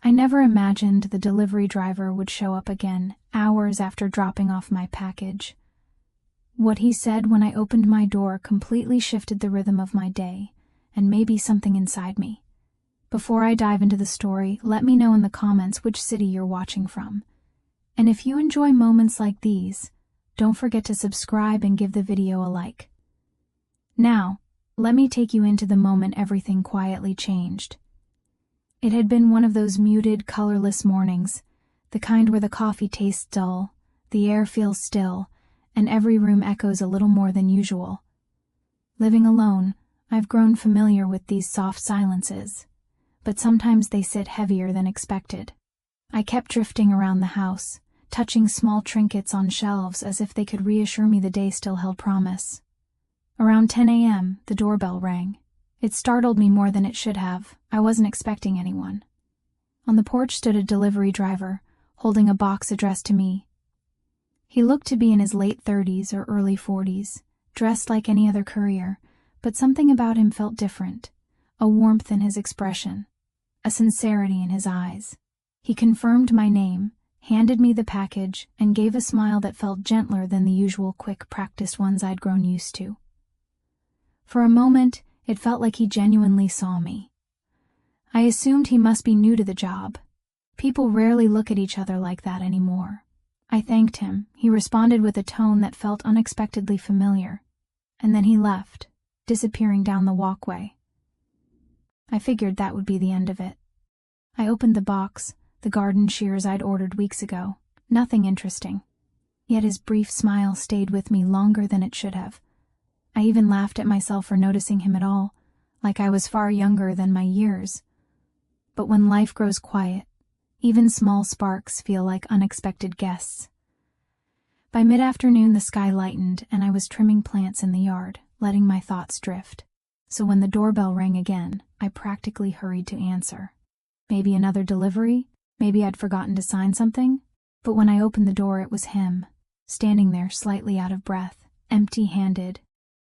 I never imagined the delivery driver would show up again, hours after dropping off my package. What he said when I opened my door completely shifted the rhythm of my day, and maybe something inside me. Before I dive into the story, let me know in the comments which city you're watching from. And if you enjoy moments like these, don't forget to subscribe and give the video a like. Now, let me take you into the moment everything quietly changed. It had been one of those muted, colorless mornings, the kind where the coffee tastes dull, the air feels still, and every room echoes a little more than usual. Living alone, I've grown familiar with these soft silences, but sometimes they sit heavier than expected. I kept drifting around the house, touching small trinkets on shelves as if they could reassure me the day still held promise. Around 10 a.m., the doorbell rang. It startled me more than it should have. I wasn't expecting anyone. On the porch stood a delivery driver, holding a box addressed to me. He looked to be in his late 30s or early 40s, dressed like any other courier, but something about him felt different, a warmth in his expression, a sincerity in his eyes. He confirmed my name, handed me the package, and gave a smile that felt gentler than the usual quick, practiced ones I'd grown used to. For a moment, it felt like he genuinely saw me. I assumed he must be new to the job. People rarely look at each other like that anymore. I thanked him. He responded with a tone that felt unexpectedly familiar, and then he left, disappearing down the walkway. I figured that would be the end of it. I opened the box, the garden shears I'd ordered weeks ago. Nothing interesting. Yet his brief smile stayed with me longer than it should have. I even laughed at myself for noticing him at all, like I was far younger than my years. But when life grows quiet, even small sparks feel like unexpected guests. By mid-afternoon, the sky lightened, and I was trimming plants in the yard, letting my thoughts drift. So when the doorbell rang again, I practically hurried to answer. Maybe another delivery? Maybe I'd forgotten to sign something? But when I opened the door, it was him, standing there slightly out of breath, empty-handed,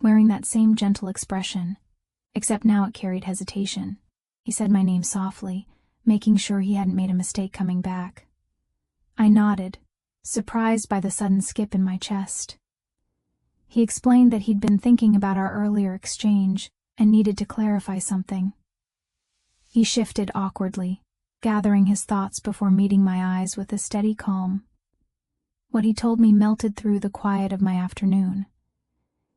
wearing that same gentle expression, except now it carried hesitation. He said my name softly, making sure he hadn't made a mistake coming back. I nodded, surprised by the sudden skip in my chest. He explained that he'd been thinking about our earlier exchange and needed to clarify something. He shifted awkwardly, gathering his thoughts before meeting my eyes with a steady calm. What he told me melted through the quiet of my afternoon.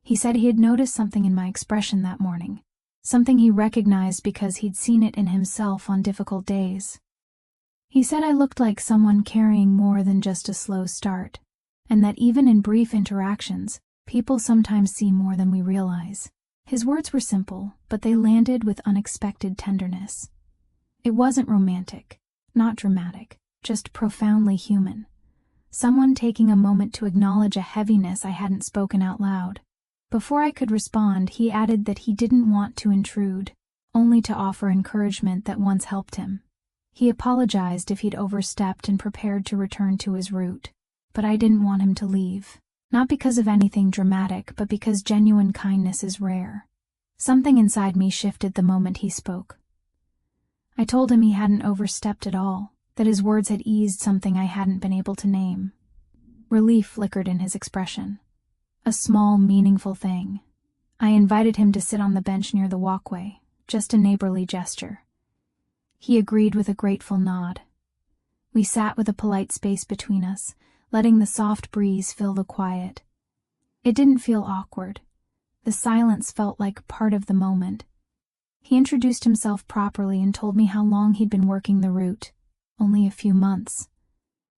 He said he had noticed something in my expression that morning, something he recognized because he'd seen it in himself on difficult days. He said I looked like someone carrying more than just a slow start, and that even in brief interactions, people sometimes see more than we realize. His words were simple, but they landed with unexpected tenderness. It wasn't romantic, not dramatic, just profoundly human. Someone taking a moment to acknowledge a heaviness I hadn't spoken out loud. Before I could respond, he added that he didn't want to intrude, only to offer encouragement that once helped him. He apologized if he'd overstepped and prepared to return to his route, but I didn't want him to leave. Not because of anything dramatic, but because genuine kindness is rare. Something inside me shifted the moment he spoke. I told him he hadn't overstepped at all, that his words had eased something I hadn't been able to name. Relief flickered in his expression. A small, meaningful thing. I invited him to sit on the bench near the walkway, just a neighborly gesture. He agreed with a grateful nod. We sat with a polite space between us, letting the soft breeze fill the quiet. It didn't feel awkward. The silence felt like part of the moment. He introduced himself properly and told me how long he'd been working the route. Only a few months.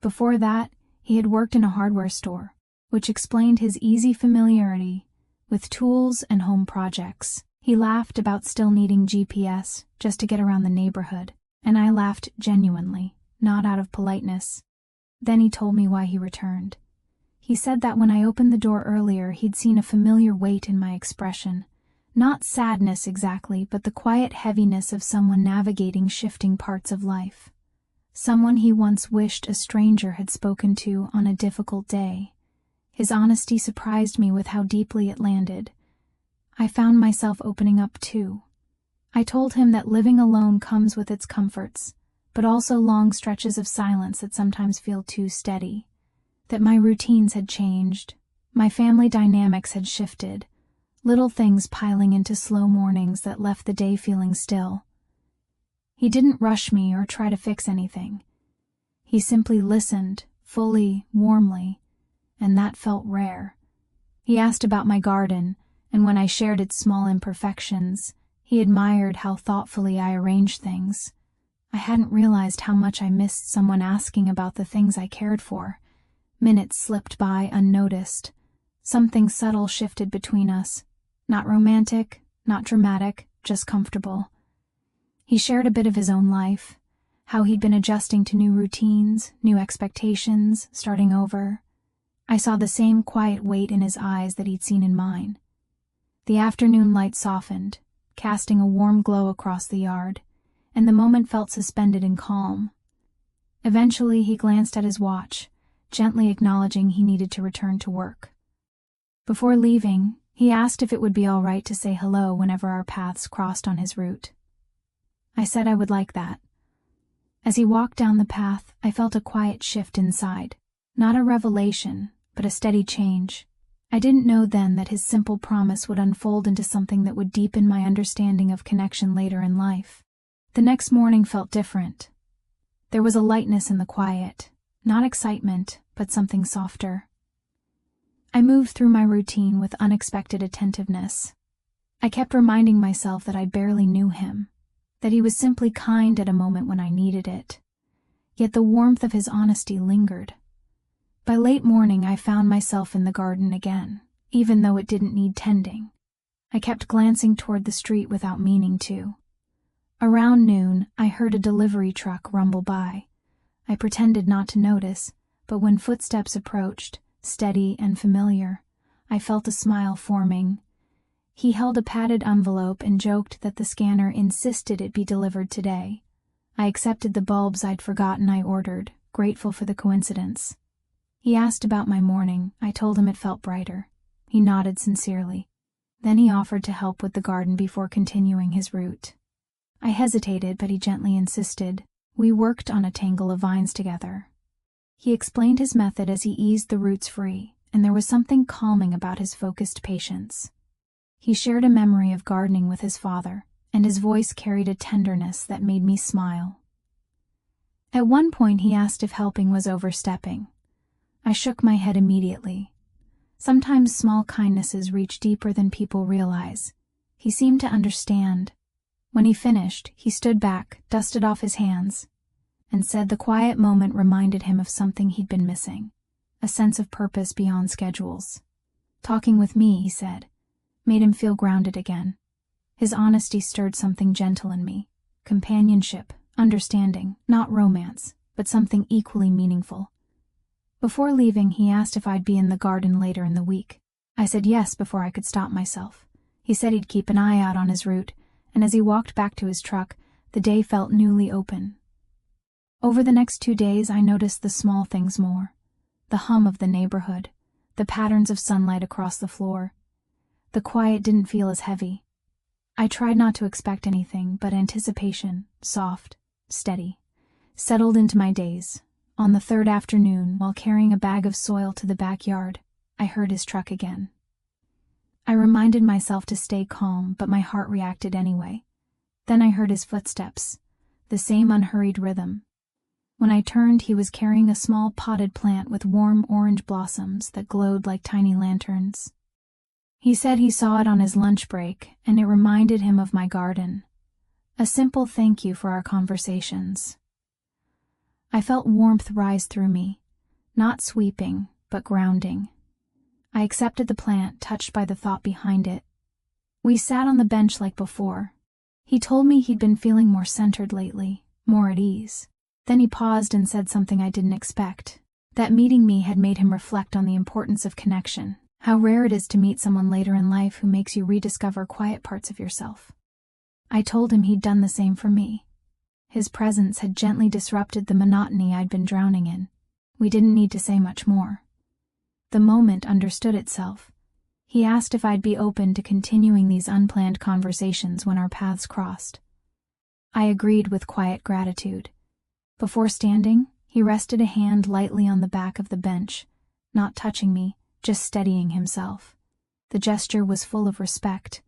Before that, he had worked in a hardware store, which explained his easy familiarity with tools and home projects. He laughed about still needing GPS just to get around the neighborhood, and I laughed genuinely, not out of politeness. Then he told me why he returned. He said that when I opened the door earlier, he'd seen a familiar weight in my expression. Not sadness exactly, but the quiet heaviness of someone navigating shifting parts of life. Someone he once wished a stranger had spoken to on a difficult day. His honesty surprised me with how deeply it landed. I found myself opening up too. I told him that living alone comes with its comforts, but also long stretches of silence that sometimes feel too steady. That my routines had changed, my family dynamics had shifted, little things piling into slow mornings that left the day feeling still. He didn't rush me or try to fix anything. He simply listened, fully, warmly, and that felt rare. He asked about my garden, and when I shared its small imperfections, he admired how thoughtfully I arranged things. I hadn't realized how much I missed someone asking about the things I cared for. Minutes slipped by unnoticed. Something subtle shifted between us. Not romantic, not dramatic, just comfortable. He shared a bit of his own life, how he'd been adjusting to new routines, new expectations, starting over. I saw the same quiet weight in his eyes that he'd seen in mine. The afternoon light softened, casting a warm glow across the yard, and the moment felt suspended in calm. Eventually he glanced at his watch, gently acknowledging he needed to return to work. Before leaving, he asked if it would be all right to say hello whenever our paths crossed on his route. I said I would like that. As he walked down the path, I felt a quiet shift inside. Not a revelation, but a steady change. I didn't know then that his simple promise would unfold into something that would deepen my understanding of connection later in life. The next morning felt different. There was a lightness in the quiet, not excitement, but something softer. I moved through my routine with unexpected attentiveness. I kept reminding myself that I barely knew him, that he was simply kind at a moment when I needed it. Yet the warmth of his honesty lingered. By late morning, I found myself in the garden again, even though it didn't need tending. I kept glancing toward the street without meaning to. Around noon, I heard a delivery truck rumble by. I pretended not to notice, but when footsteps approached, steady and familiar, I felt a smile forming. He held a padded envelope and joked that the scanner insisted it be delivered today. I accepted the bulbs I'd forgotten I ordered, grateful for the coincidence. He asked about my morning. I told him it felt brighter. He nodded sincerely. Then he offered to help with the garden before continuing his route. I hesitated, but he gently insisted. We worked on a tangle of vines together. He explained his method as he eased the roots free, and there was something calming about his focused patience. He shared a memory of gardening with his father, and his voice carried a tenderness that made me smile. At one point he asked if helping was overstepping. I shook my head immediately. Sometimes small kindnesses reach deeper than people realize. He seemed to understand. When he finished, he stood back, dusted off his hands, and said the quiet moment reminded him of something he'd been missing, a sense of purpose beyond schedules. Talking with me, he said, made him feel grounded again. His honesty stirred something gentle in me. Companionship, understanding, not romance, but something equally meaningful. Before leaving, he asked if I'd be in the garden later in the week. I said yes before I could stop myself. He said he'd keep an eye out on his route, and as he walked back to his truck, the day felt newly open. Over the next 2 days, I noticed the small things more. The hum of the neighborhood, the patterns of sunlight across the floor. The quiet didn't feel as heavy. I tried not to expect anything, but anticipation, soft, steady, settled into my days. On the third afternoon, while carrying a bag of soil to the backyard, I heard his truck again. I reminded myself to stay calm, but my heart reacted anyway. Then I heard his footsteps, the same unhurried rhythm. When I turned, he was carrying a small potted plant with warm orange blossoms that glowed like tiny lanterns. He said he saw it on his lunch break, and it reminded him of my garden. A simple thank you for our conversations. I felt warmth rise through me, not sweeping, but grounding. I accepted the plant, touched by the thought behind it. We sat on the bench like before. He told me he'd been feeling more centered lately, more at ease. Then he paused and said something I didn't expect. That meeting me had made him reflect on the importance of connection, how rare it is to meet someone later in life who makes you rediscover quiet parts of yourself. I told him he'd done the same for me. His presence had gently disrupted the monotony I'd been drowning in. We didn't need to say much more. The moment understood itself. He asked if I'd be open to continuing these unplanned conversations when our paths crossed. I agreed with quiet gratitude. Before standing, he rested a hand lightly on the back of the bench, not touching me, just steadying himself. The gesture was full of respect.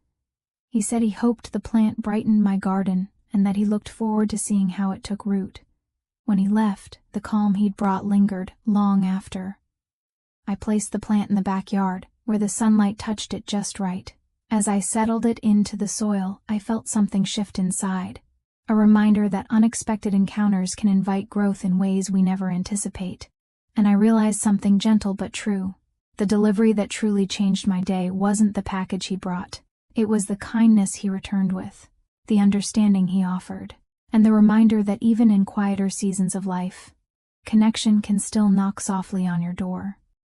He said he hoped the plant brightened my garden and that he looked forward to seeing how it took root. When he left, the calm he'd brought lingered long after. I placed the plant in the backyard, where the sunlight touched it just right. As I settled it into the soil, I felt something shift inside. A reminder that unexpected encounters can invite growth in ways we never anticipate. And I realized something gentle but true. The delivery that truly changed my day wasn't the package he brought. It was the kindness he returned with, the understanding he offered, and the reminder that even in quieter seasons of life, connection can still knock softly on your door.